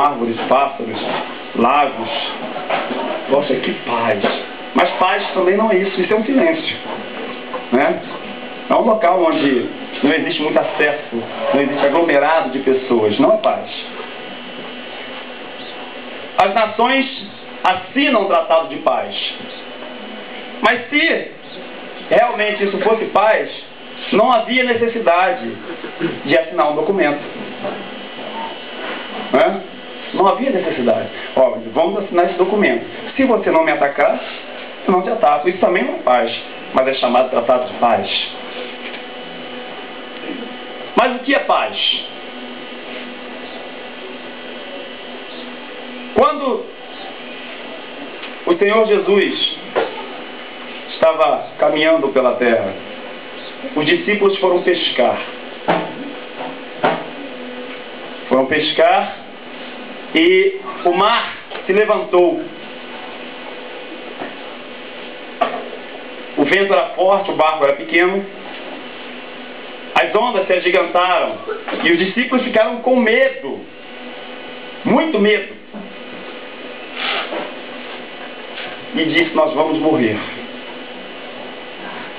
árvores, pássaros, lagos. Nossa, que paz! Mas paz também não é isso, isso é um silêncio, né? É um local onde não existe muito acesso, não existe aglomerado de pessoas, não é paz. As nações assinam um tratado de paz. Mas se realmente isso fosse paz, não havia necessidade de assinar um documento. Né? Não havia necessidade. Ó, vamos assinar esse documento. Se você não me atacar, eu não te ataco. Isso também não é paz, mas é chamado de tratado de paz. Mas o que é paz? Quando o Senhor Jesus estava caminhando pela terra, os discípulos foram pescar. Foram pescar e o mar se levantou. O vento era forte, o barco era pequeno. As ondas se agigantaram e os discípulos ficaram com medo. Muito medo. E disse: nós vamos morrer.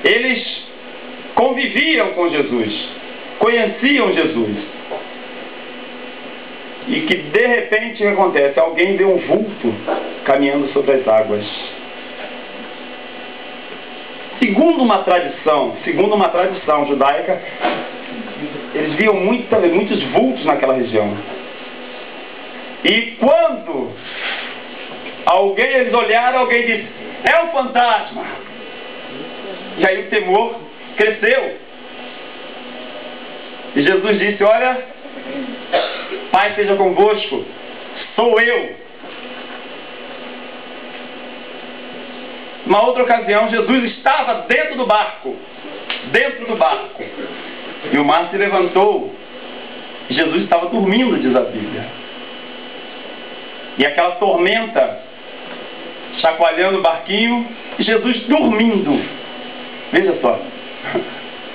Eles conviviam com Jesus, conheciam Jesus. E que de repente o que acontece? Alguém vê um vulto caminhando sobre as águas. Segundo uma tradição judaica, eles viam muitos vultos naquela região. E quando eles olharam, alguém disse: é um fantasma. E aí o temor cresceu. E Jesus disse: olha, Pai seja convosco, sou eu. Uma outra ocasião, Jesus estava dentro do barco. E o mar se levantou. E Jesus estava dormindo, diz a Bíblia. E aquela tormenta chacoalhando o barquinho, e Jesus dormindo. Veja só.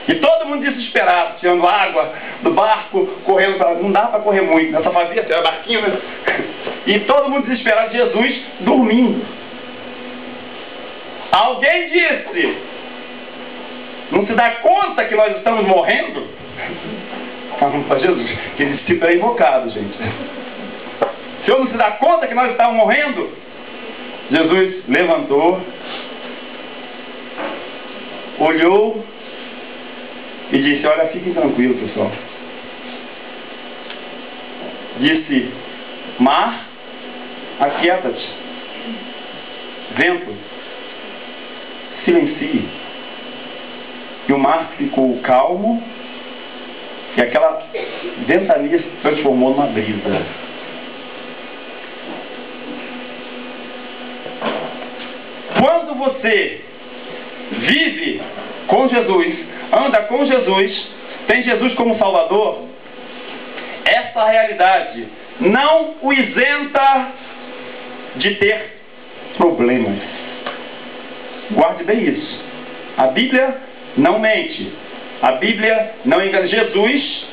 E todo mundo desesperado, tirando água do barco, correndo para... Não dá para correr muito, né? Só fazia assim, barquinho, né? E todo mundo desesperado, Jesus dormindo. Alguém disse: não se dá conta que nós estamos morrendo? Vamos para Jesus, que esse tipo é invocado, gente. O Senhor não se dá conta que nós estamos morrendo? Jesus levantou, olhou e disse: olha, fiquem tranquilos, pessoal. Disse: mar, aquieta-te. Vento, silencie. E o mar ficou calmo, e aquela ventania se transformou numa brisa. Quando você vive com Jesus, anda com Jesus, tem Jesus como Salvador, essa realidade não o isenta de ter problemas. Guarde bem isso. A Bíblia não mente. A Bíblia não engana. Jesus,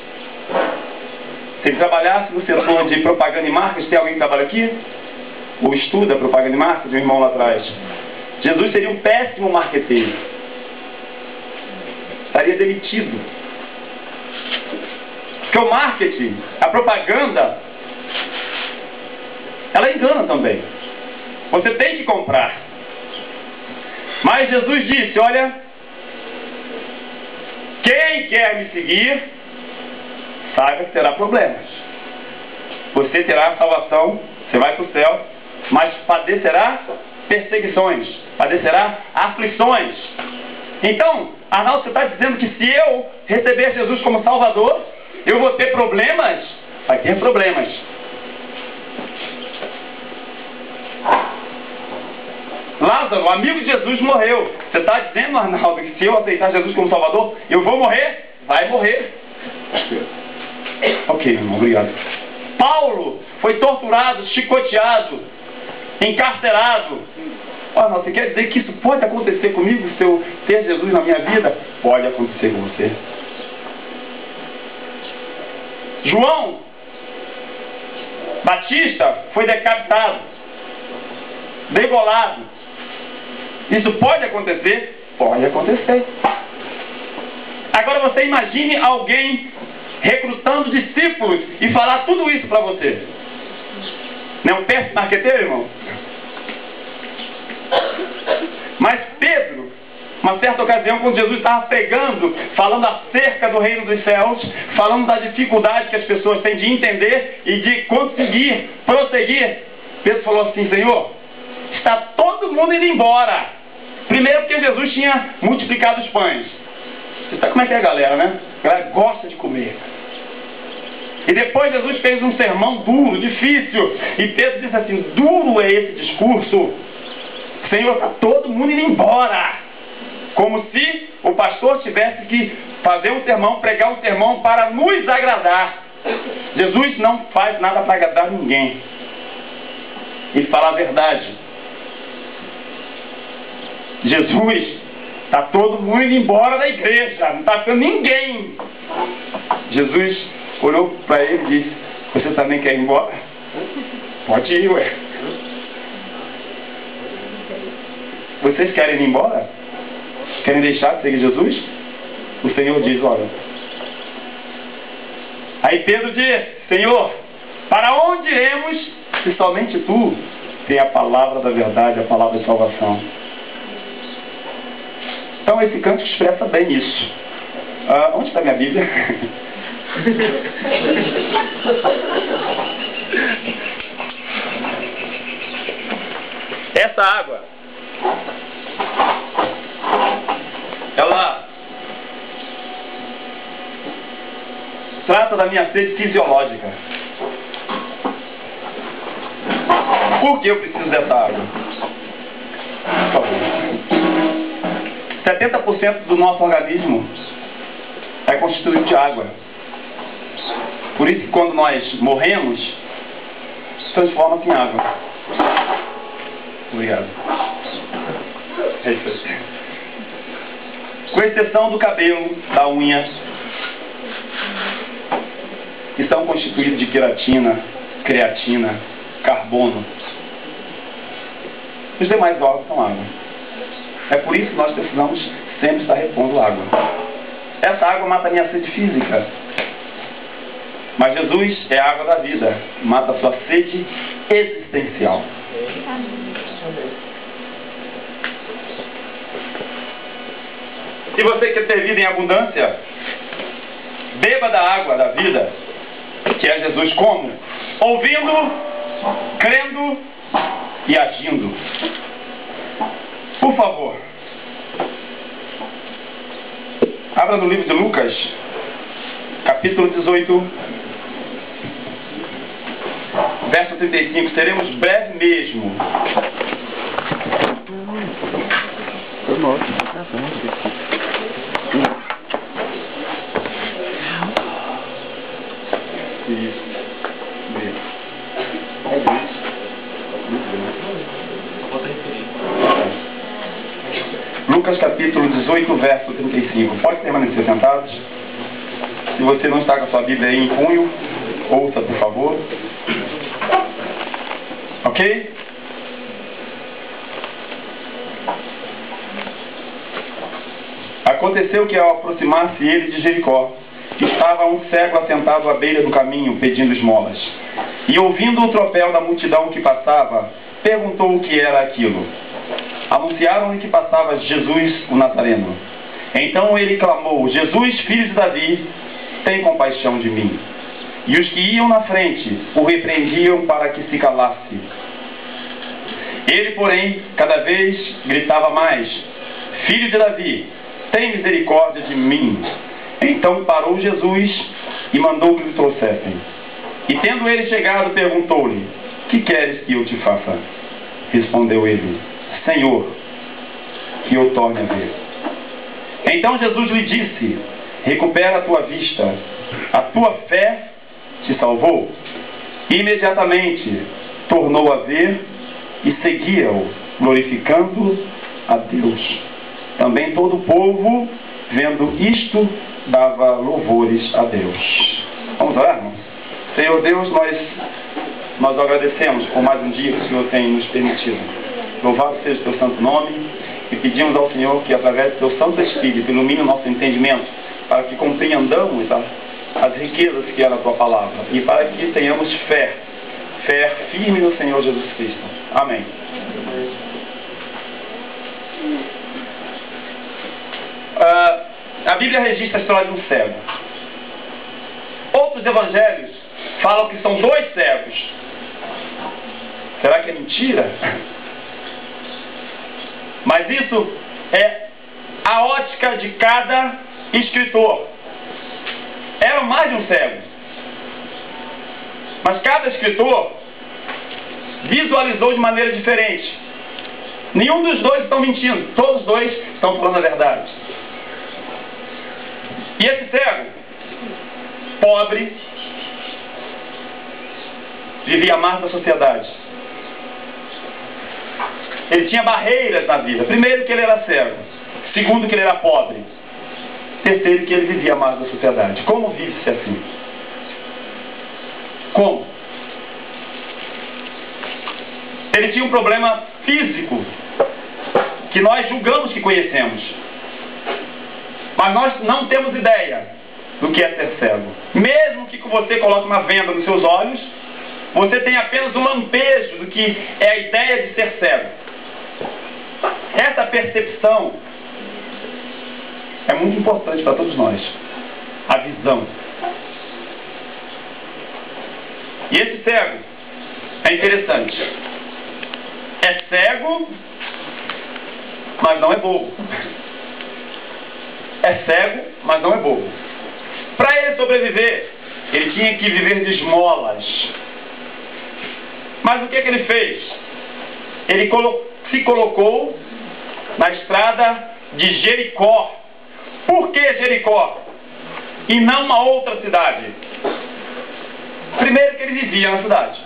se ele trabalhasse no setor de propaganda e marketing, tem alguém que trabalha aqui? Ou estuda propaganda e marketing? Um irmão lá atrás. Jesus seria um péssimo marqueteiro. Estaria demitido. Porque o marketing, a propaganda, ela engana também. Você tem que comprar. Mas Jesus disse: olha, quem quer me seguir, saiba que terá problemas. Você terá salvação, você vai para o céu, mas padecerá perseguições, padecerá aflições. Então, Arnaldo, você está dizendo que se eu receber Jesus como Salvador, eu vou ter problemas? Vai ter problemas. Lázaro, amigo de Jesus, morreu. Você está dizendo, Arnaldo, que se eu aceitar Jesus como Salvador, eu vou morrer? Vai morrer. Ok, irmão, obrigado. Paulo foi torturado, chicoteado, encarcerado. Arnaldo, você quer dizer que isso pode acontecer comigo se eu ter Jesus na minha vida? Pode acontecer com você. João Batista foi decapitado, degolado. Isso pode acontecer? Pode acontecer. Agora você imagine alguém recrutando discípulos e falar tudo isso para você. Não é um péssimo marqueteiro, irmão? Mas Pedro, uma certa ocasião, quando Jesus estava pregando, falando acerca do reino dos céus, falando da dificuldade que as pessoas têm de entender e de conseguir prosseguir, Pedro falou assim: Senhor, está todo mundo indo embora. Primeiro porque Jesus tinha multiplicado os pães. Você sabe como é que é a galera, né? A galera gosta de comer. E depois Jesus fez um sermão duro, difícil. E Pedro disse assim: duro é esse discurso. Senhor, está todo mundo indo embora. Como se o pastor tivesse que fazer um sermão, pregar um sermão para nos agradar. Jesus não faz nada para agradar ninguém. Ele fala a verdade. Jesus, está todo mundo indo embora da igreja, não está ficando ninguém. Jesus olhou para ele e disse: você também quer ir embora? Pode ir, ué. Vocês querem ir embora? Querem deixar de seguir Jesus? O Senhor diz: olha. Aí Pedro diz: Senhor, para onde iremos se somente tu tem a palavra da verdade, a palavra de salvação? Então esse canto expressa bem isso. Onde está minha Bíblia? Essa água, ela trata da minha sede fisiológica. Por que eu preciso dessa água? Por favor. 70% do nosso organismo é constituído de água. Por isso que quando nós morremos, transforma-se em água. Obrigado. É isso aí. Com exceção do cabelo, da unha, que são constituídos de queratina, creatina, carbono. Os demais órgãos são água. É por isso que nós precisamos sempre estar repondo água. Essa água mata a minha sede física. Mas Jesus é a água da vida. Mata a sua sede existencial. Se você quer ter vida em abundância, beba da água da vida, que é Jesus. Como? Ouvindo, crendo e agindo. Por favor, abra no livro de Lucas, capítulo 18, verso 35. Seremos breves mesmo. Lucas capítulo 18, verso 35. Pode permanecer sentados. Se você não está com a sua Bíblia aí em punho, ouça, por favor. Ok? Aconteceu que ao aproximar-se ele de Jericó, estava um cego assentado à beira do caminho, pedindo esmolas. E ouvindo o tropel da multidão que passava, perguntou o que era aquilo. Anunciaram-lhe que passava Jesus, o Nazareno. Então ele clamou: Jesus, filho de Davi, tem compaixão de mim. E os que iam na frente o repreendiam para que se calasse. Ele, porém, cada vez gritava mais: Filho de Davi, tem misericórdia de mim. Então parou Jesus e mandou que lhe trouxessem. E tendo ele chegado, perguntou-lhe: Que queres que eu te faça? Respondeu ele: Senhor, que eu torne a ver. Então Jesus lhe disse: Recupera a tua vista, a tua fé te salvou. E imediatamente tornou a ver e seguia-o, glorificando a Deus. Também todo o povo, vendo isto, dava louvores a Deus. Vamos orar, irmãos? Senhor Deus, nós nós agradecemos por mais um dia que o Senhor tem nos permitido. Louvado seja o teu santo nome e pedimos ao Senhor que, através do teu Santo Espírito, ilumine o nosso entendimento para que compreendamos as riquezas que é na tua palavra e para que tenhamos fé firme no Senhor Jesus Cristo. Amém. A Bíblia registra a história de um cego. Outros evangelhos falam que são 2 cegos. Será que é mentira? Mas isso é a ótica de cada escritor. Eram mais de um cego. Mas cada escritor visualizou de maneira diferente. Nenhum dos 2 estão mentindo. Todos os 2 estão falando a verdade. E esse cego, pobre, vivia à margem da sociedade. Ele tinha barreiras na vida. Primeiro, que ele era cego. Segundo, que ele era pobre. Terceiro, que ele vivia à margem da sociedade. Como vive-se assim? Como? Ele tinha um problema físico que nós julgamos que conhecemos. Mas nós não temos ideia do que é ser cego. Mesmo que você coloque uma venda nos seus olhos, você tem apenas um lampejo do que é a ideia de ser cego. Essa percepção é muito importante para todos nós. A visão. E esse cego é interessante. É cego, mas não é bobo. É cego, mas não é bobo. Para ele sobreviver, ele tinha que viver de esmolas. Mas o que ele fez? Ele se colocou na estrada de Jericó. Por que Jericó? E não uma outra cidade? Primeiro, que ele vivia na cidade.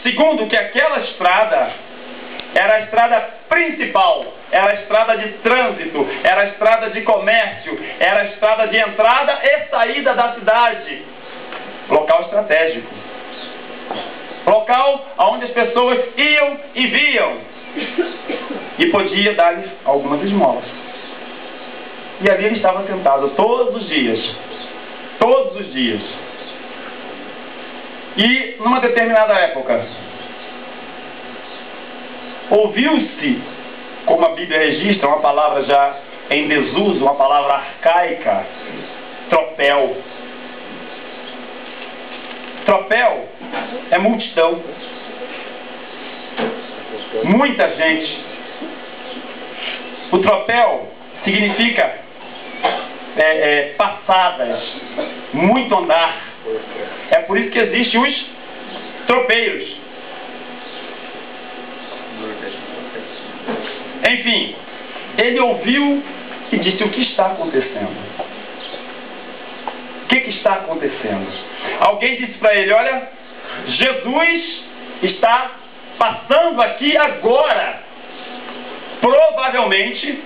Segundo, que aquela estrada era a estrada principal, era a estrada de trânsito, era a estrada de comércio, era a estrada de entrada e saída da cidade. Local estratégico. Local onde as pessoas iam e viam. E podia dar-lhes algumas esmolas. E ali ele estava sentado todos os dias. Todos os dias. E numa determinada época, ouviu-se, como a Bíblia registra, uma palavra já em desuso, uma palavra arcaica, tropel. Tropel é multidão. Muita gente. O tropel significa passadas, muito andar. É por isso que existem os tropeiros. Enfim, ele ouviu e disse: o que está acontecendo? O que está acontecendo? Alguém disse para ele: olha, Jesus está passando aqui agora. Provavelmente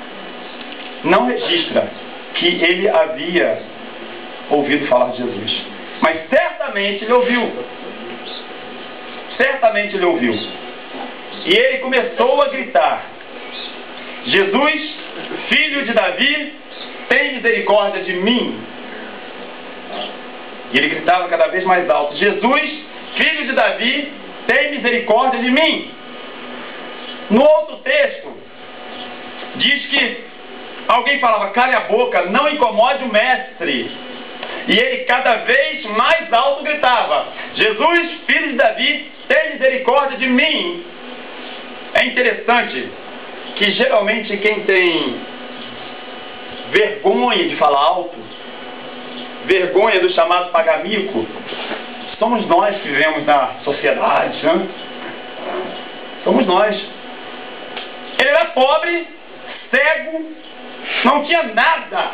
não registra que ele havia ouvido falar de Jesus, mas certamente ele ouviu. Certamente ele ouviu. E ele começou a gritar: Jesus, filho de Davi, tem misericórdia de mim. E ele gritava cada vez mais alto: Jesus, filho de Davi, tem misericórdia de mim. No outro texto, diz que alguém falava: cale a boca, não incomode o mestre. E ele cada vez mais alto gritava: Jesus, filho de Davi, tem misericórdia de mim. É interessante que geralmente quem tem vergonha de falar alto, vergonha do chamado pagamico, somos nós que vivemos na sociedade, né? Somos nós. Ele era pobre, cego, não tinha nada,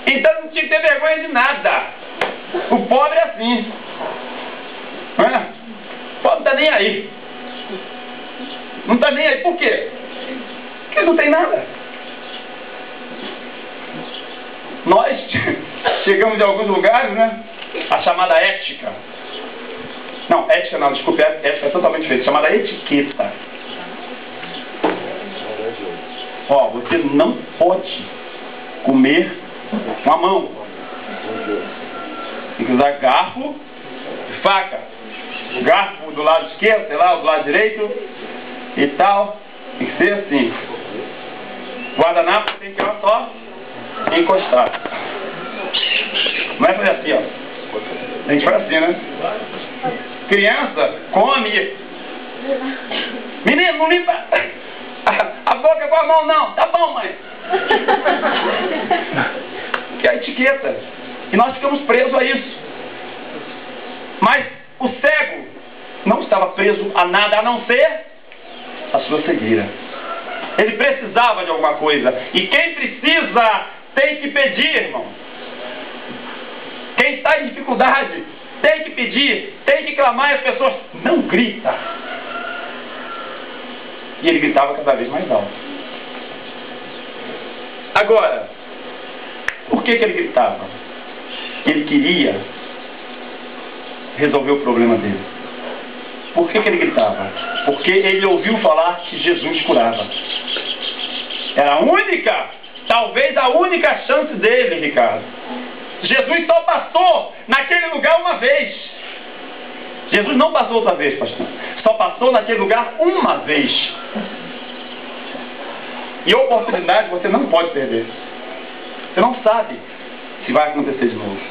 então não tinha que ter vergonha de nada. O pobre é assim, não é? O pobre não está nem aí. Não está nem aí. Por quê? Porque não tem nada. Nós chegamos em alguns lugares, né? A chamada ética. Não, ética não, desculpe, ética é totalmente diferente, chamada etiqueta. Ó, você não pode comer com a mão. Tem que usar garfo e faca. O garfo do lado esquerdo, sei lá, do lado direito e tal. Tem que ser assim. Guardanapo tem que, ó, só encostar. Não é fazer assim, ó. Tem que fazer assim, né? Criança, come. Menino, não limpa a boca com a mão, não. Tá bom, mãe. Que é a etiqueta. E nós ficamos presos a isso. Mas o cego não estava preso a nada a não ser a sua cegueira. Ele precisava de alguma coisa. E quem precisa tem que pedir, irmão. Quem está em dificuldade tem que pedir, tem que clamar, e as pessoas não gritam. E ele gritava cada vez mais alto. Agora, por que ele gritava? Ele queria resolver o problema dele. Por que ele gritava? Porque ele ouviu falar que Jesus curava. Era a única, talvez a única chance dele, Ricardo. Jesus só passou naquele lugar uma vez. Jesus não passou outra vez, pastor. Só passou naquele lugar uma vez. E a oportunidade você não pode perder. Você não sabe se vai acontecer de novo.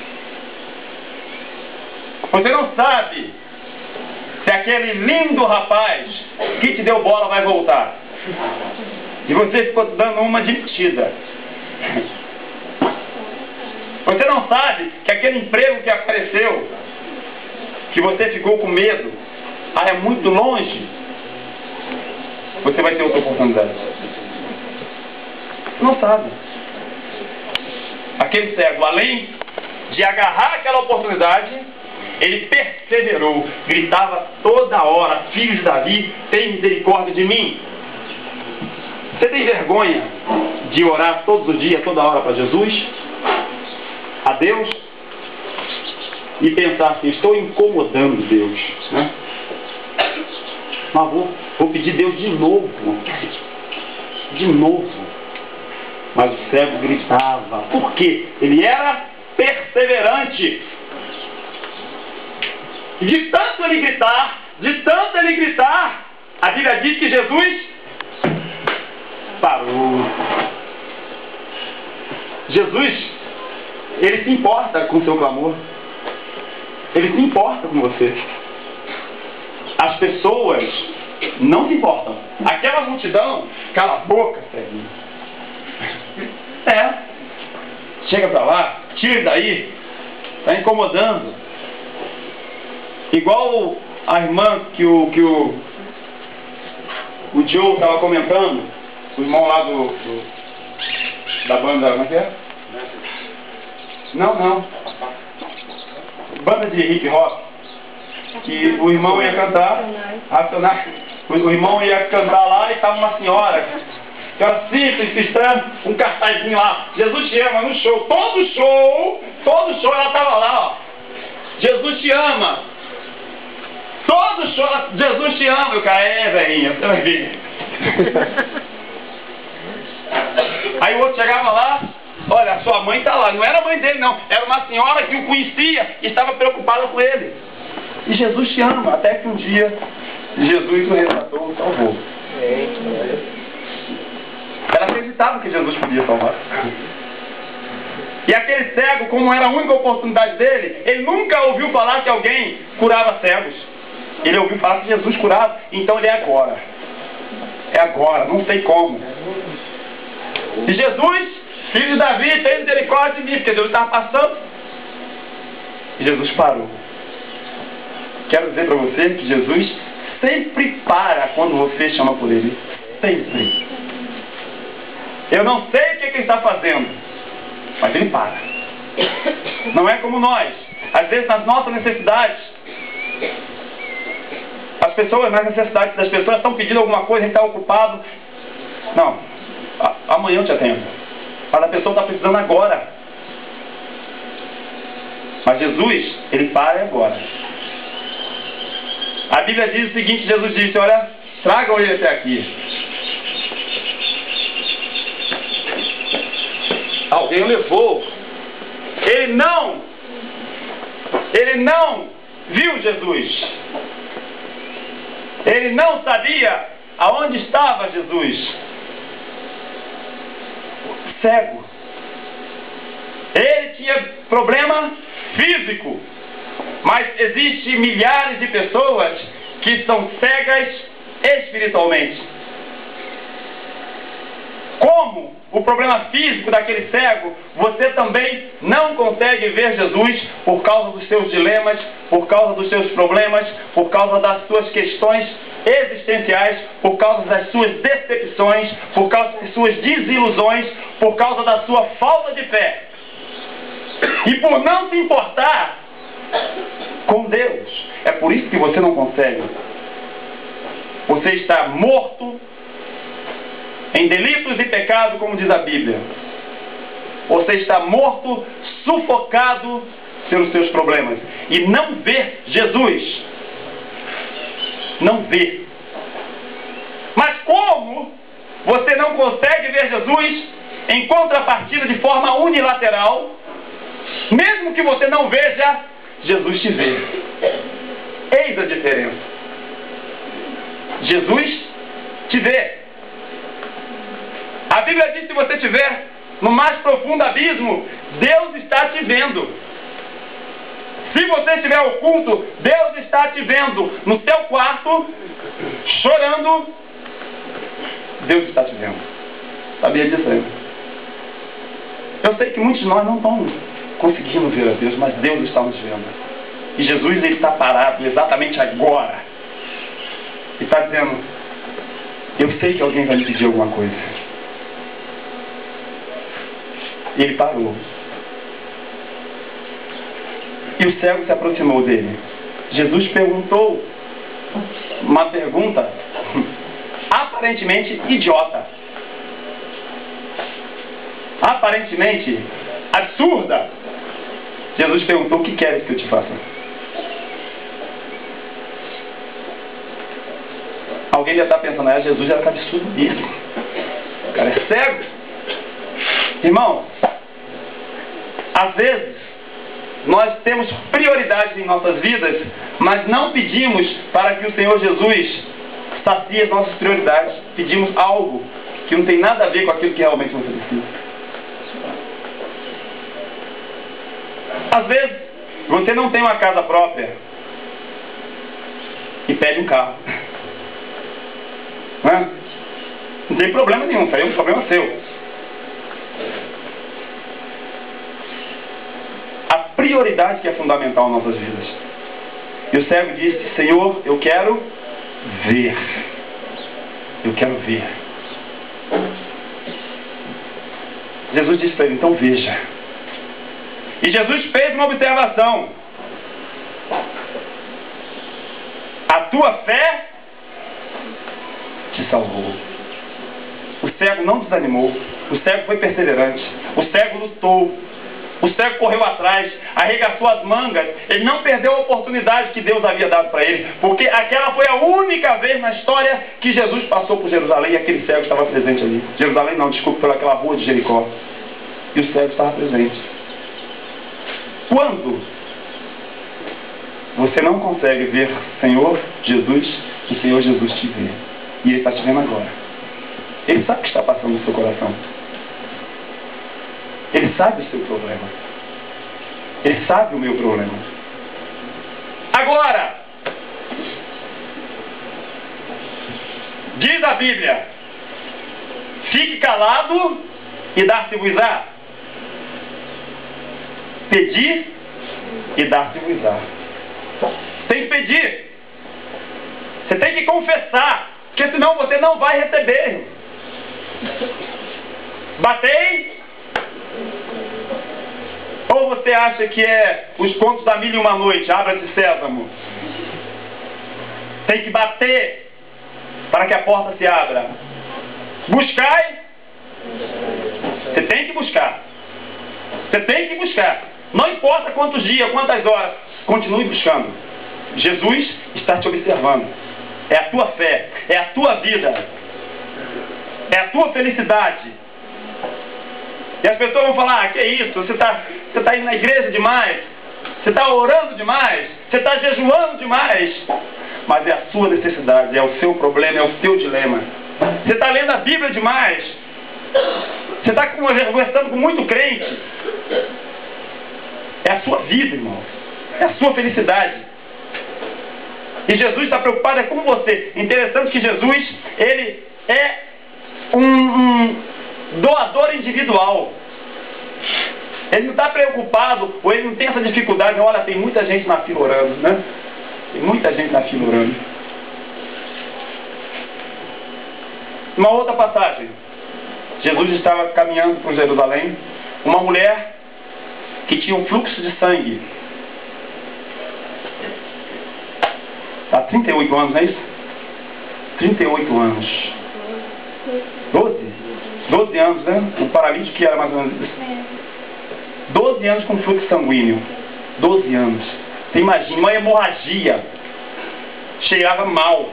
Você não sabe se aquele lindo rapaz que te deu bola vai voltar. E você ficou dando uma de mentira. Você não sabe que aquele emprego que apareceu, que você ficou com medo, é muito longe. Você vai ter outra oportunidade. Você não sabe. Aquele cego, além de agarrar aquela oportunidade, ele perseverou, gritava toda hora: filho de Davi, tem misericórdia de mim. Você tem vergonha de orar todos os dias, toda hora para Jesus, a Deus, e pensar assim: estou incomodando Deus, né? Mas vou pedir Deus de novo. De novo. Mas o cego gritava. Por quê? Ele era perseverante. E de tanto ele gritar, a Bíblia diz que Jesus parou. Jesus, ele se importa com o seu clamor. Ele se importa com você. As pessoas não se importam. Aquela multidão, cala a boca, ceguinho. Chega pra lá, tira daí, tá incomodando. Igual a irmã que o Joe estava comentando, o irmão lá da banda, como é que é? Não. Banda de hip hop. Que o irmão ia cantar, o irmão ia cantar lá e estava uma senhora simples, cristã, um cartazinho lá: Jesus te ama, no show. Todo show ela estava lá, ó: Jesus te ama. Todo show, Jesus te ama. Eu cara, velhinha, você vai ver. Aí o outro chegava lá: olha, sua mãe está lá. Não era a mãe dele, não. Era uma senhora que o conhecia e estava preocupada com ele. E Jesus te ama. Até que um dia Jesus o resgatou, o salvou. Ela acreditava que Jesus podia salvar. E aquele cego, como era a única oportunidade dele, ele nunca ouviu falar que alguém curava cegos. Ele ouviu falar que Jesus curava. Então ele é agora. É agora, não sei como. E Jesus, filho de Davi, tem misericórdia de mim, porque Deus estava passando. E Jesus parou. Quero dizer para você que Jesus sempre para quando você chama por Ele. Sempre. Eu não sei o que Ele está fazendo, mas Ele para. Não é como nós. Às vezes nas nossas necessidades, nas necessidades das pessoas estão pedindo alguma coisa, a gente está ocupado. Não, amanhã eu te atendo. Mas a pessoa está precisando agora. Mas Jesus, Ele para agora. A Bíblia diz o seguinte, Jesus disse, olha, tragam ele até aqui. Alguém o levou. Ele não viu Jesus. Ele não sabia aonde estava Jesus. Cego. Ele tinha problema físico. Mas existem milhares de pessoas que são cegas espiritualmente. Como o problema físico daquele cego, você também não consegue ver Jesus por causa dos seus dilemas, por causa dos seus problemas, por causa das suas questões existenciais, por causa das suas decepções, por causa das suas desilusões, por causa da sua falta de fé. E por não se importar com Deus. É por isso que você não consegue. Você está morto em delitos e pecado, como diz a Bíblia. Você está morto, sufocado pelos seus problemas. E não vê Jesus. Não vê. Mas como você não consegue ver Jesus em contrapartida de forma unilateral, mesmo que você não veja, Jesus te vê. Eis a diferença. Jesus te vê. A Bíblia diz que se você estiver no mais profundo abismo, Deus está te vendo. Se você estiver oculto, Deus está te vendo. No teu quarto, chorando, Deus está te vendo. Sabia disso aí? Eu sei que muitos de nós não estão conseguindo ver a Deus, mas Deus está nos vendo. E Jesus, ele está parado exatamente agora. E está dizendo, eu sei que alguém vai me pedir alguma coisa. E ele parou. E o cego se aproximou dele. Jesus perguntou uma pergunta aparentemente idiota. Aparentemente absurda. Jesus perguntou, o que queres que eu te faça? Alguém já está pensando, Jesus era absurdo mesmo. O cara é cego. Irmão, às vezes nós temos prioridades em nossas vidas, mas não pedimos para que o Senhor Jesus sacie as nossas prioridades. Pedimos algo que não tem nada a ver com aquilo que realmente você precisa. Às vezes, você não tem uma casa própria e pede um carro. Não tem problema nenhum, isso aí é um problema seu. A prioridade que é fundamental em nossas vidas. E o cego disse, Senhor, eu quero ver. Eu quero ver. Jesus disse para ele, então veja. E Jesus fez uma observação. A tua fé te salvou. O cego não desanimou. O cego foi perseverante. O cego lutou. O cego correu atrás, arregaçou as mangas. Ele não perdeu a oportunidade que Deus havia dado para ele. Porque aquela foi a única vez na história que Jesus passou por Jerusalém e aquele cego estava presente ali. Jerusalém não, desculpe, pelaquela rua de Jericó. E o cego estava presente. Quando você não consegue ver Senhor Jesus, o Senhor Jesus te vê. E Ele está te vendo agora. Ele sabe o que está passando no seu coração. Ele sabe o seu problema. Ele sabe o meu problema. Agora, diz a Bíblia, fique calado e dar-se-vos-á. Pedir e dar-se-vos-á. Tem que pedir. Você tem que confessar, porque senão você não vai receber. Batei. Ou você acha que é os contos da Mil e Uma Noite, abra-se sésamo? Tem que bater para que a porta se abra. Buscai. Você tem que buscar. Você tem que buscar. Não importa quantos dias, quantas horas, continue buscando. Jesus está te observando. É a tua fé, é a tua vida, é a tua felicidade. E as pessoas vão falar, que é isso? Você está indo na igreja demais, você está orando demais, você está jejuando demais. Mas é a sua necessidade, é o seu problema, é o seu dilema. Você está lendo a Bíblia demais, você está conversando com muito crente. É a sua vida, irmão, é a sua felicidade. E Jesus está preocupado com você. Interessante que Jesus, ele é um doador individual. Ele não está preocupado, ou ele não tem essa dificuldade. Olha, tem muita gente na fila orando, né? Tem muita gente na fila orando. Uma outra passagem. Jesus estava caminhando por Jerusalém. Uma mulher que tinha um fluxo de sangue. Há 38 anos, não é isso? 38 anos. 12 anos, né? O paralítico que era mais ou menos isso. 12 anos com fluxo sanguíneo. 12 anos. Você imagina, uma hemorragia. Cheirava mal.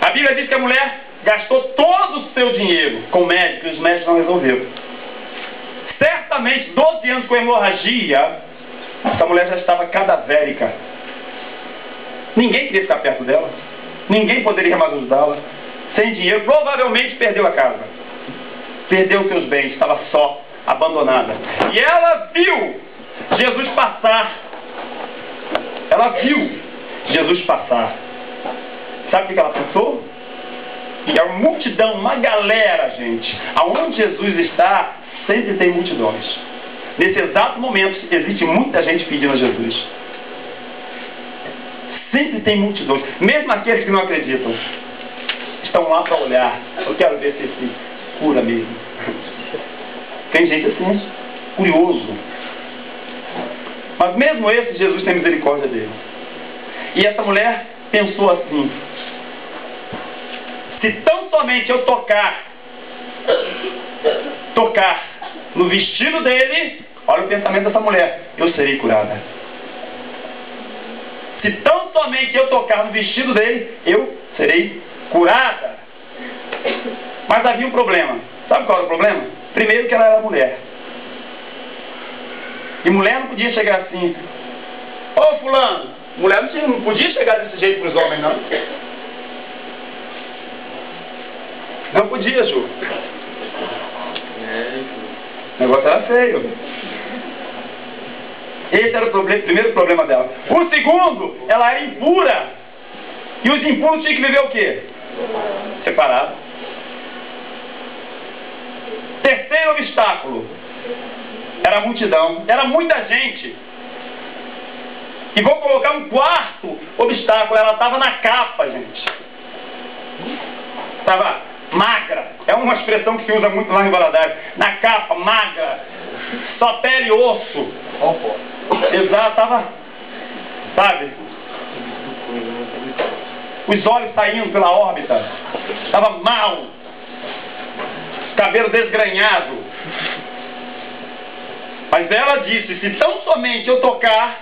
A Bíblia diz que a mulher gastou todo o seu dinheiro com médicos e os médicos não resolveram. Certamente, 12 anos com hemorragia, essa mulher já estava cadavérica. Ninguém queria ficar perto dela. Ninguém poderia mais ajudá-la. Sem dinheiro, provavelmente perdeu a casa. Perdeu seus bens, estava só, abandonada. E ela viu Jesus passar. Ela viu Jesus passar. Sabe o que ela pensou? E a multidão, uma galera, gente. Aonde Jesus está, sempre tem multidões. Nesse exato momento, existe muita gente pedindo a Jesus. Sempre tem multidões. Mesmo aqueles que não acreditam. Estão lá para olhar. Eu quero ver se esse cura mesmo. Tem gente assim, curioso. Mas mesmo esse, Jesus tem misericórdia dele. E essa mulher pensou assim: se tão somente eu tocar no vestido dele, olha o pensamento dessa mulher, eu serei curada. Se tão somente eu tocar no vestido dele, eu serei curada. Mas havia um problema. Sabe qual era o problema? Primeiro que ela era mulher. E mulher não podia chegar assim: ô fulano. Mulher não podia chegar desse jeito para os homens, não. Não podia, Ju. O negócio era feio. Esse era o primeiro problema dela. O segundo, ela era impura. E os impuros tinham que viver o quê? Separado. Terceiro obstáculo. Era a multidão. Era muita gente. E vou colocar um quarto obstáculo. Ela estava na capa, gente. Estava magra. É uma expressão que se usa muito lá em Valadares. Na capa, magra. Só pele e osso. Exato, estava, sabe? Os olhos saindo pela órbita. Estava mal. Cabelo desgrenhado. Mas ela disse: se tão somente eu tocar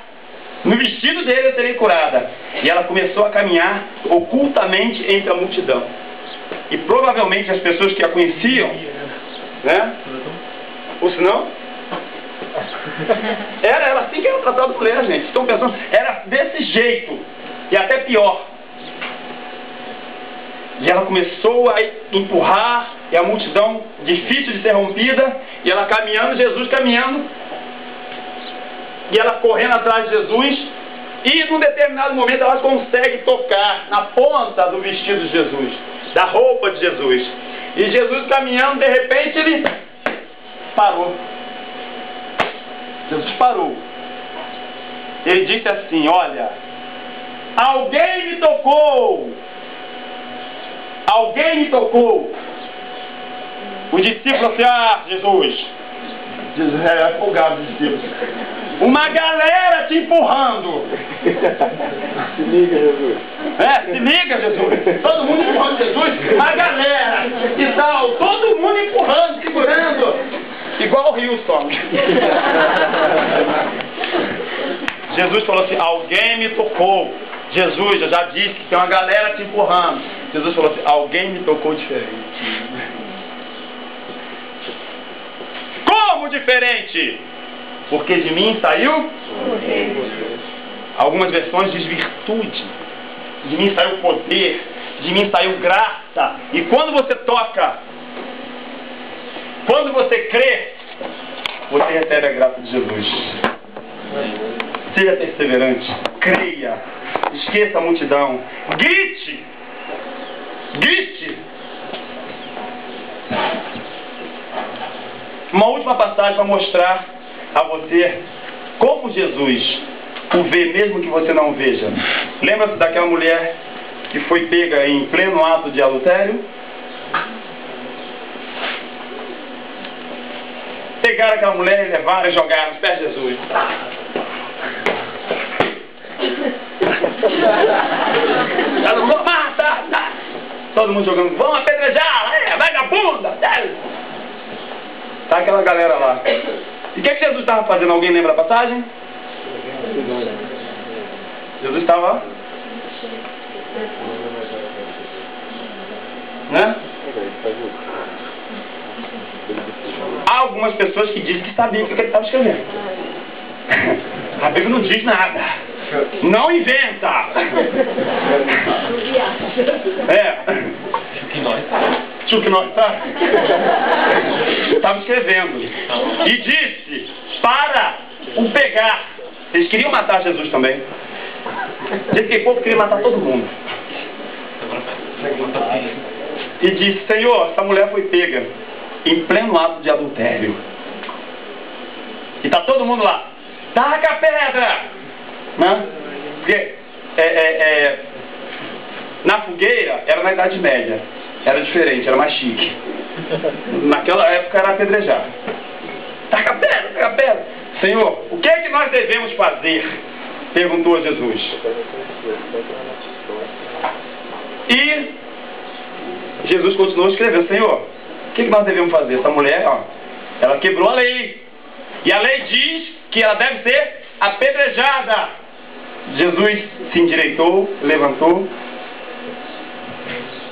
no vestido dele, eu serei curada. E ela começou a caminhar ocultamente entre a multidão. E provavelmente as pessoas que a conheciam, né? Ou se não, era assim que era tratada a mulher, gente. Estão pensando, era desse jeito. E até pior. E ela começou a empurrar, e a multidão difícil de ser rompida, e ela caminhando, Jesus caminhando, e ela correndo atrás de Jesus, e num determinado momento ela consegue tocar na ponta do vestido de Jesus, da roupa de Jesus. E Jesus caminhando, de repente ele parou. Jesus parou. Ele disse assim: olha, alguém me tocou. Alguém me tocou. O discípulo assim: ah, Jesus. Jesus é folgado, os discípulos. Uma galera te empurrando. Se liga, Jesus. Se liga, Jesus. Todo mundo empurrando Jesus. Uma galera e tal. Todo mundo empurrando, segurando. Igual o Wilson. Jesus falou assim: alguém me tocou. Jesus, eu já disse que tem uma galera te empurrando. Jesus falou assim, alguém me tocou diferente. Como diferente? Porque de mim saiu? Algumas versões diz virtude. De mim saiu poder. De mim saiu graça. E quando você toca, quando você crê, você recebe a graça de Jesus. Seja perseverante. Creia. Esqueça a multidão. Grite. Grite. Uma última passagem para mostrar a você como Jesus o vê mesmo que você não veja. Lembra-se daquela mulher que foi pega em pleno ato de adultério? Pegaram aquela mulher e levaram e jogaram nos pés de Jesus. Todo mundo jogando, vamos apedrejar, vagabunda. Tá aquela galera lá. E o que Jesus estava fazendo? Alguém lembra a passagem? Jesus estava, né? Há algumas pessoas que dizem que sabiam o que ele estava escrevendo. A Bíblia não diz nada. Não inventa. Chuck Norris, tá? Estava escrevendo. E disse para o pegar. Eles queriam matar Jesus também. Disse que o povo queria matar todo mundo. E disse, Senhor, essa mulher foi pega em pleno ato de adultério. E está todo mundo lá. Taca a pedra! Né? Porque na fogueira era na Idade Média. Era diferente, era mais chique. Naquela época era apedrejar. Taca a pedra, taca a pedra. Senhor, o que é que nós devemos fazer? Perguntou Jesus. E Jesus continuou escrevendo, Senhor, o que é que nós devemos fazer? Essa mulher, ó, ela quebrou a lei. E a lei diz que ela deve ser apedrejada. Jesus se endireitou, levantou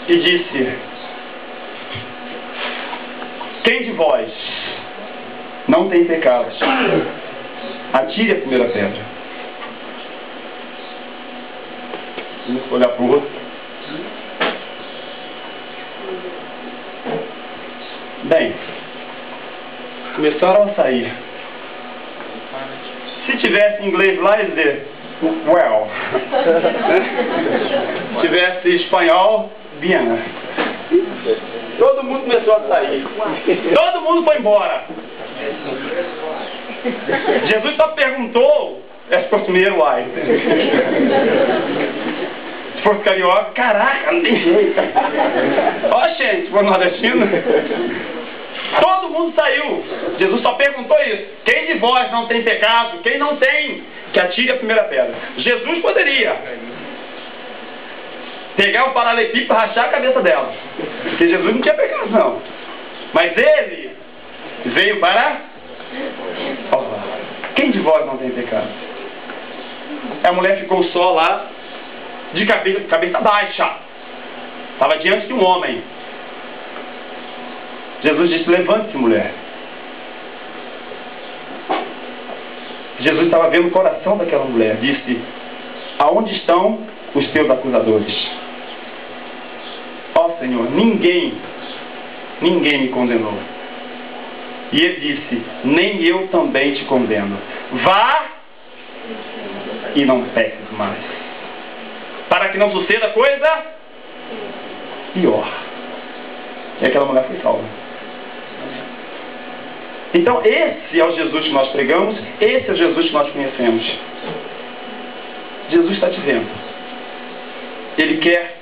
e disse, quem de vós não tem pecado, atire a primeira pedra. Um olhar para o outro. Bem, começaram a sair. Se tivesse inglês lá, ia dizer well. Se tivesse espanhol, bien. Todo mundo começou a sair. Todo mundo foi embora. Jesus só perguntou, se fosse primeiro ai. Se fosse carioca, caraca, não tem jeito. Ó, gente, se for nordestino. Todo mundo saiu. Jesus só perguntou isso. Quem de vós não tem pecado? Quem não tem, que atire a primeira pedra. Jesus poderia pegar um paralelepípedo e rachar a cabeça dela. Porque Jesus não tinha pecado, não. Mas ele veio para... Quem de vós não tem pecado? A mulher ficou só lá, de cabeça baixa. Estava diante de um homem. Jesus disse, levante-se, mulher. Jesus estava vendo o coração daquela mulher. Disse, aonde estão os teus acusadores? Ó Senhor, ninguém me condenou. E ele disse, nem eu também te condeno. Vá e não peques mais, para que não suceda coisa pior. E aquela mulher foi salva. Então esse é o Jesus que nós pregamos, esse é o Jesus que nós conhecemos. Jesus está te vendo. Ele quer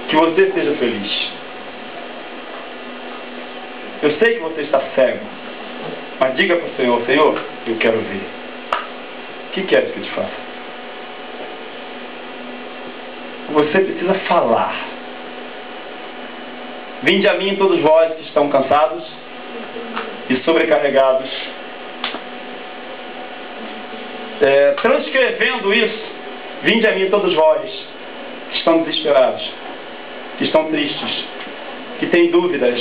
que você seja feliz. Eu sei que você está cego, mas diga para o Senhor, Senhor, eu quero ver. O que queres que eu te faça? Você precisa falar. Vinde a mim todos vós que estão cansados e sobrecarregados. Transcrevendo isso, Vinde a mim todos vós, que estão desesperados, que estão tristes, que têm dúvidas.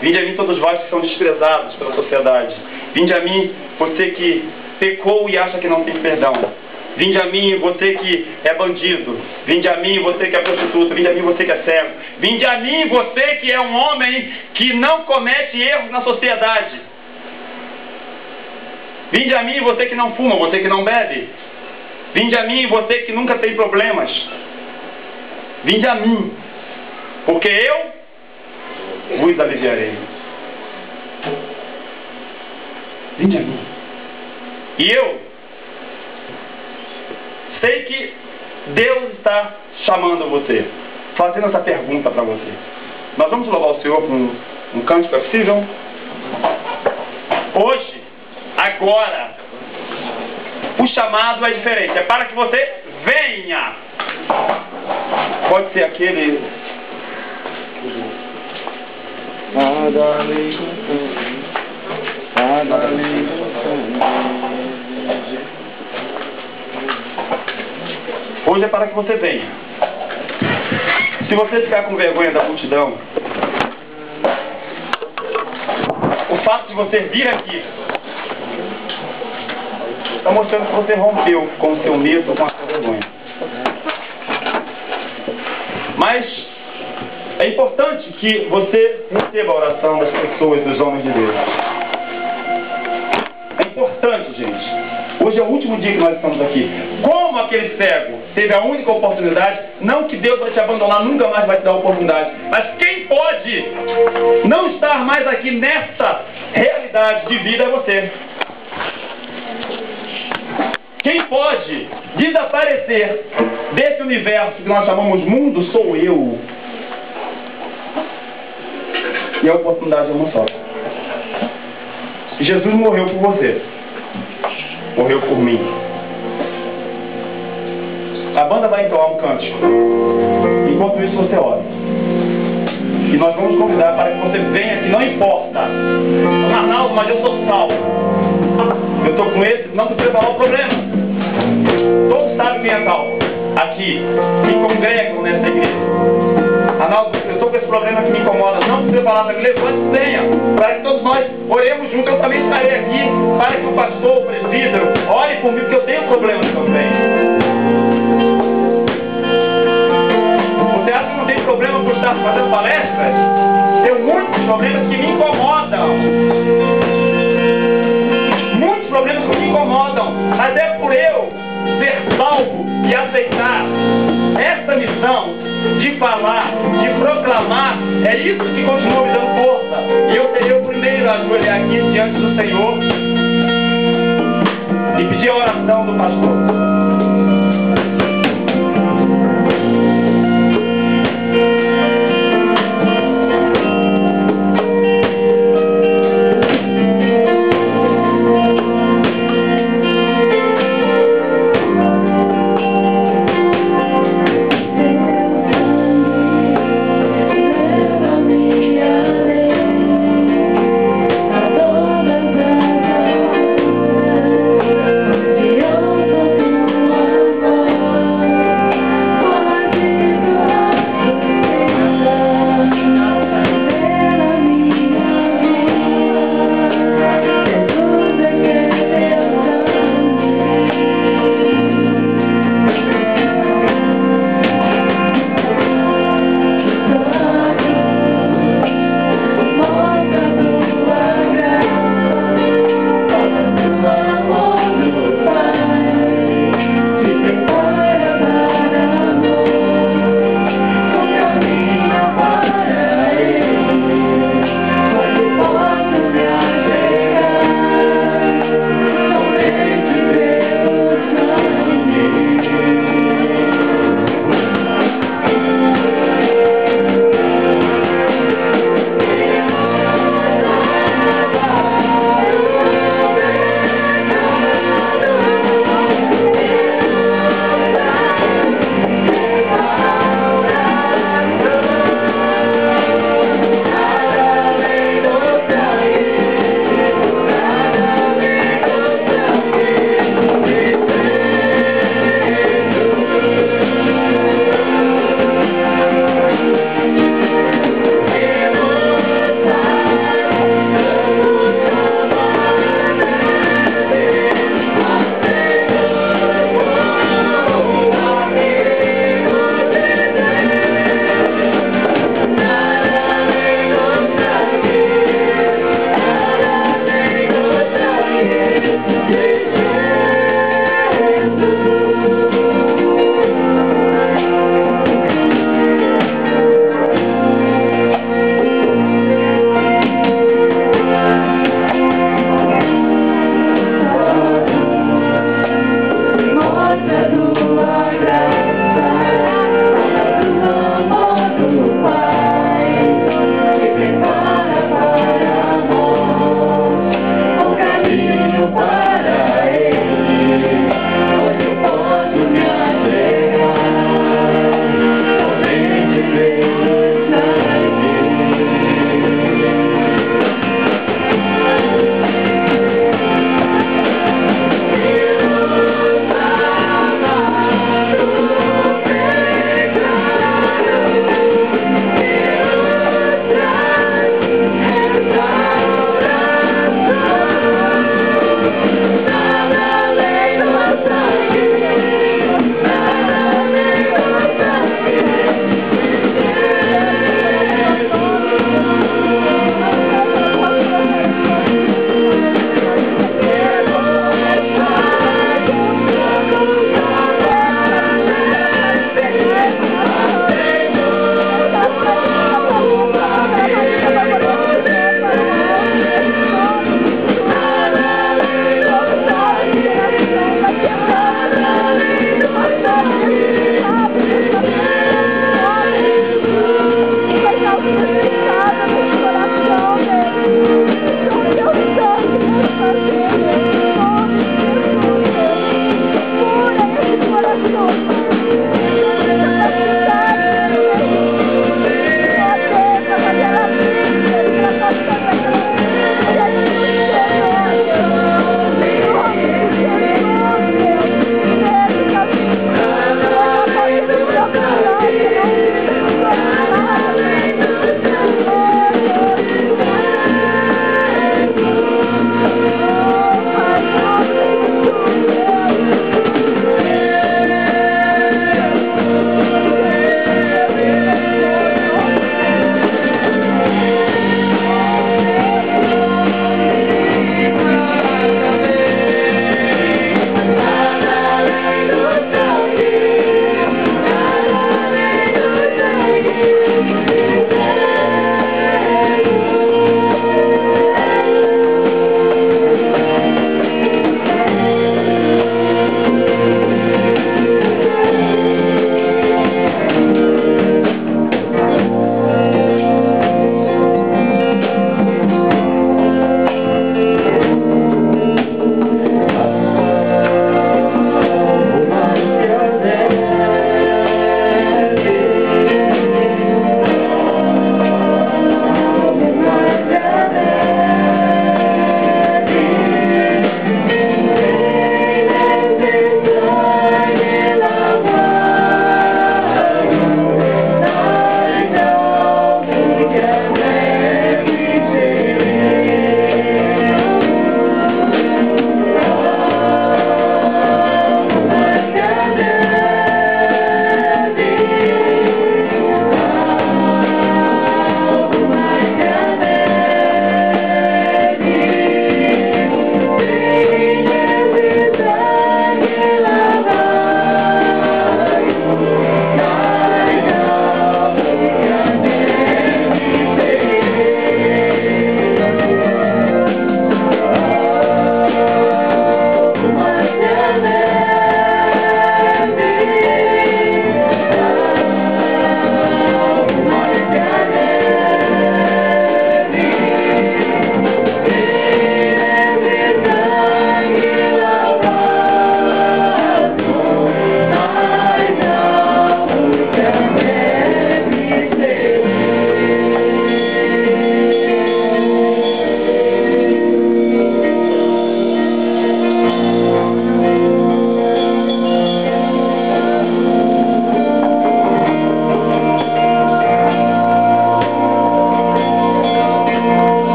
Vinde a mim todos vós que são desprezados pela sociedade. Vinde a mim, você que pecou e acha que não tem perdão. Vinde a mim, você que é bandido. Vinde a mim, você que é prostituta. Vinde a mim, você que é cego. Vinde a mim, você que é um homem que não comete erros na sociedade. Vinde a mim, você que não fuma, você que não bebe. Vinde a mim, você que nunca tem problemas. Vinde a mim, porque eu vos aliviarei. Vinde a mim. E eu sei que Deus está chamando você, fazendo essa pergunta para você. Nós vamos louvar o Senhor com um cântico, é possível? Hoje, agora, o chamado é diferente. É para que você venha. Pode ser aquele... Hoje é para que você venha. Se você ficar com vergonha da multidão, o fato de você vir aqui está mostrando que você rompeu com o seu medo, com a sua vergonha. Mas é importante que você receba a oração das pessoas, dos homens de Deus. É importante, gente. Hoje é o último dia que nós estamos aqui. Como aquele cego teve a única oportunidade, não que Deus vai te abandonar, nunca mais vai te dar oportunidade, mas quem pode não estar mais aqui nessa realidade de vida é você. Quem pode desaparecer desse universo que nós chamamos mundo sou eu. E a oportunidade é uma só. Jesus morreu por você. Morreu por mim. A banda vai entoar um cântico. Enquanto isso você ora. E nós vamos convidar para que você venha aqui, não importa. Arnaldo, mas eu sou salvo. Eu estou com esse, não precisa falar o problema. Todos sabem quem é salvo. Aqui, que congregam nessa igreja. Arnaldo, eu estou com esse problema que me incomoda. Não precisa falar para mim, levante e venha. Para que todos nós oremos juntos. Eu também estarei aqui para que o pastor, o presbítero, ore por mim, porque eu tenho problemas também. Você acha que não tem problema por estar fazendo palestras? Tenho muitos problemas que me incomodam. Muitos problemas que me incomodam. Mas é por eu ser salvo e aceitar essa missão de falar, de proclamar, é isso que continua me dando força. E eu serei o primeiro a ajoelhar aqui diante do Senhor e pedir a oração do pastor. Thank you.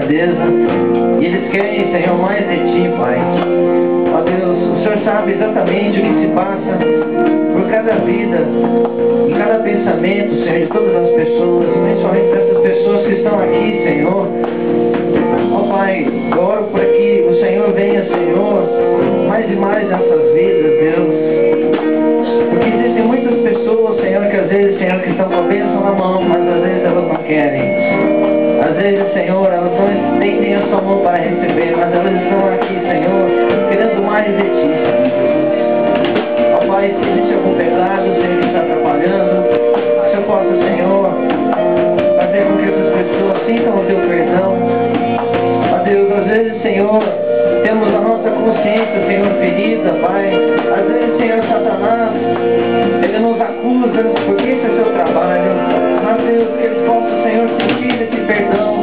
grandeza. E eles querem, Senhor, mais de Ti, Pai. Ó Deus, o Senhor sabe exatamente o que se passa por cada vida, em cada pensamento, Senhor, de todas as pessoas, principalmente dessas pessoas que estão aqui, Senhor. Ó Pai, eu oro para que o Senhor venha, Senhor, mais e mais nessas vidas, Deus. Porque existem muitas pessoas, Senhor, que às vezes, Senhor, que estão com a bênção na mão, mas às vezes elas não querem. Às vezes, Senhor, elas não estendem a sua mão para receber, mas elas estão aqui, Senhor, querendo mais de Ti, Senhor Jesus. Ó Pai, se existe algum pecado, Senhor, que está atrapalhando, que o Senhor possa, Senhor, fazer com que essas pessoas sintam o Teu perdão. Ó Deus, às vezes, Senhor, temos a nossa consciência, Senhor, ferida, Pai. Às vezes, Senhor, Satanás, ele nos acusa, porque esse é o seu trabalho. Mas, Deus, que eles possam, Senhor, sentir esse perdão.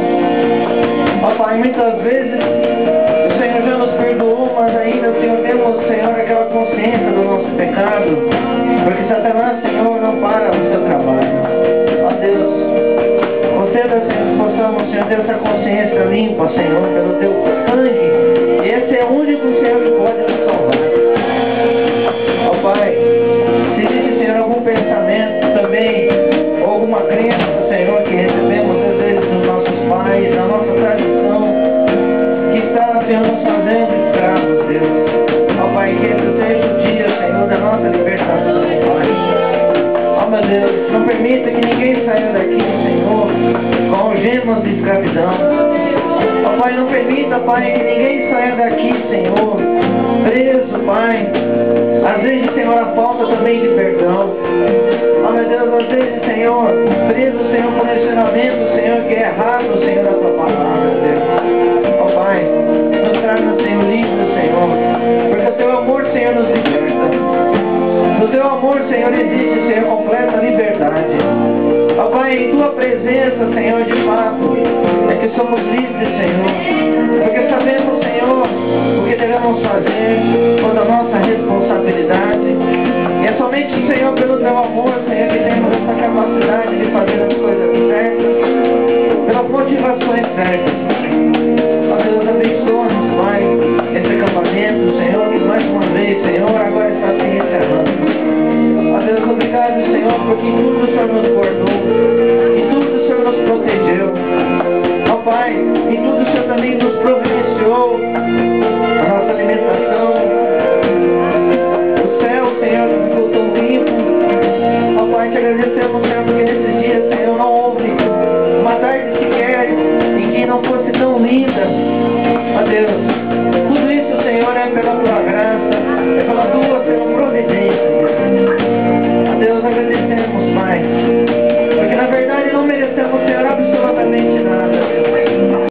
Ó Pai, muitas vezes o Senhor já nos perdoou, mas ainda, Senhor, temos, Senhor, aquela consciência do nosso pecado. Porque Satanás, Senhor, não para o seu trabalho. Ó Deus, conceda, Senhor, que possamos, Senhor, ter essa consciência limpa, Senhor, pelo Teu sangue. E esse é o único, Senhor, que pode nos salvar. Ó Pai, se existe, Senhor, algum pensamento também, ou alguma crença, Senhor, que recebemos às vezes dos nossos pais, da nossa tradição, que está, Senhor, nos fazendo escravos, Deus. Ó Pai, que esse seja o dia, Senhor, da nossa libertação, Pai. Ó meu Deus, não permita que ninguém saia daqui, Senhor, com algemas de escravidão. Ó Pai, não permita, Pai, que ninguém saia daqui, Senhor, preso, Pai. Às vezes, Senhor, a falta também de perdão. Ó meu Deus, às vezes, Senhor, preso, Senhor, por posicionamento, Senhor, que é errado, Senhor, da Tua palavra, Deus. Ó Pai, nos torna, Senhor, livre, Senhor, porque o Teu amor, Senhor, nos liberta. No Teu amor, Senhor, existe, Senhor, completa liberdade. Ó Pai, em Tua presença, Senhor, de fato, é que somos livres, Senhor. Porque sabemos, Senhor, o que devemos fazer, quanto a nossa responsabilidade. E é somente, Senhor, pelo Teu amor, Senhor, que temos essa